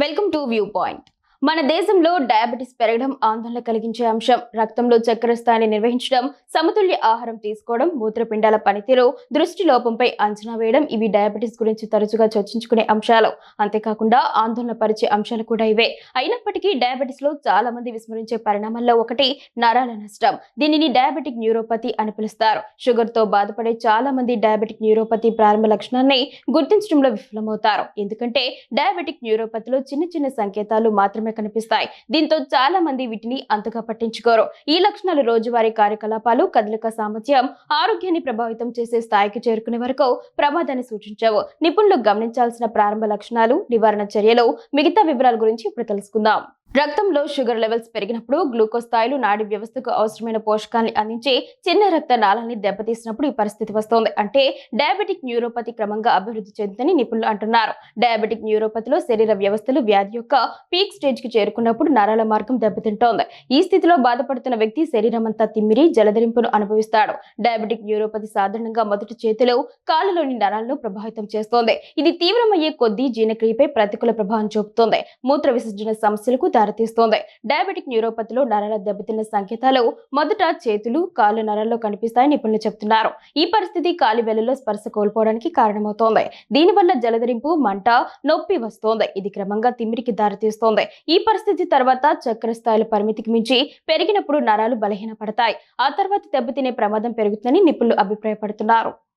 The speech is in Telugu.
Welcome to view point. మన దేశంలో డయాబెటిస్ పెరగడం ఆందోళన కలిగించే అంశం. రక్తంలో చక్కెర స్థాయిని నిర్వహించడం, సమతుల్య ఆహారం తీసుకోవడం, మూత్రపిండాల పనితీరు, దృష్టి లోపంపై అంచనా వేయడం ఇవి డయాబెటిస్ గురించి తరచుగా చర్చించుకునే అంశాలు. అంతేకాకుండా ఆందోళన పరిచే అంశాలు కూడా ఇవే. అయినప్పటికీ డయాబెటిస్ లో చాలా మంది విస్మరించే పరిణామాల్లో ఒకటి నరాల నష్టం. దీనిని డయాబెటిక్ న్యూరోపతి అని పిలుస్తారు. షుగర్ తో బాధపడే చాలా మంది డయాబెటిక్ న్యూరోపతి ప్రారంభ లక్షణాన్ని గుర్తించడంలో విఫలమవుతారు. ఎందుకంటే డయాబెటిక్ న్యూరోపతిలో చిన్న చిన్న సంకేతాలు మాత్రమే కనిపిస్తాయి. దీంతో చాలా మంది వీటిని అంతగా పట్టించుకోరు. ఈ లక్షణాలు రోజువారీ కార్యకలాపాలు, కదలిక సామర్థ్యం, ఆరోగ్యాన్ని ప్రభావితం చేసే స్థాయికి చేరుకునే వరకు ప్రమాదాన్ని సూచించవు. నిపుణులు గమనించాల్సిన ప్రారంభ లక్షణాలు, నివారణ చర్యలు, మిగతా వివరాల గురించి ఇప్పుడు తెలుసుకుందాం. రక్తంలో షుగర్ లెవెల్స్ పెరిగినప్పుడు గ్లూకోజ్ స్థాయిలు నాడీ వ్యవస్థకు అవసరమైన పోషకాన్ని అందించే చిన్న రక్త నాళాన్ని దెబ్బతీసినప్పుడు ఈ పరిస్థితి వస్తోంది. అంటే డయాబెటిక్ న్యూరోపతి క్రమంగా అభివృద్ధి చెందుతుందని నిపుణులు అంటున్నారు. డయాబెటిక్ న్యూరోపతిలో శరీర వ్యవస్థలు వ్యాధి యొక్క పీక్ స్టేజ్ కి చేరుకున్నప్పుడు నరాల మార్గం దెబ్బతింటోంది. ఈ స్థితిలో బాధపడుతున్న వ్యక్తి శరీరం అంతా తిమ్మిరి, జలధరింపును అనుభవిస్తాడు. డయాబెటిక్ న్యూరోపతి సాధారణంగా మొదటి చేతిలో, కాళ్ళలోని నరాలను ప్రభావితం చేస్తోంది. ఇది తీవ్రమయ్యే కొద్దీ జీర్ణక్రియపై ప్రతికూల ప్రభావం చూపుతోంది. మూత్ర విసర్జన సమస్యలకు దారితీస్తోంది. డయాబెటిక్ న్యూరోపతిలో నరాల దెబ్బతిన్న సంకేతాలు మొదట చేతులు, కాళ్ళు నరాల్లో కనిపిస్తాయని నిపుణులు చెబుతున్నారు. ఈ పరిస్థితి కాలి వేళ్లలో స్పర్శ కోల్పోవడానికి కారణమవుతోంది. దీనివల్ల జలధరింపు, మంట, నొప్పి వస్తోంది. ఇది క్రమంగా తిమ్మిరికి దారితీస్తోంది. ఈ పరిస్థితి తర్వాత చక్కెర స్థాయిల పరిమితికి మించి పెరిగినప్పుడు నరాలు బలహీనపడతాయి. ఆ తర్వాత దెబ్బతినే ప్రమాదం పెరుగుతుందని నిపుణులు అభిప్రాయపడుతున్నారు.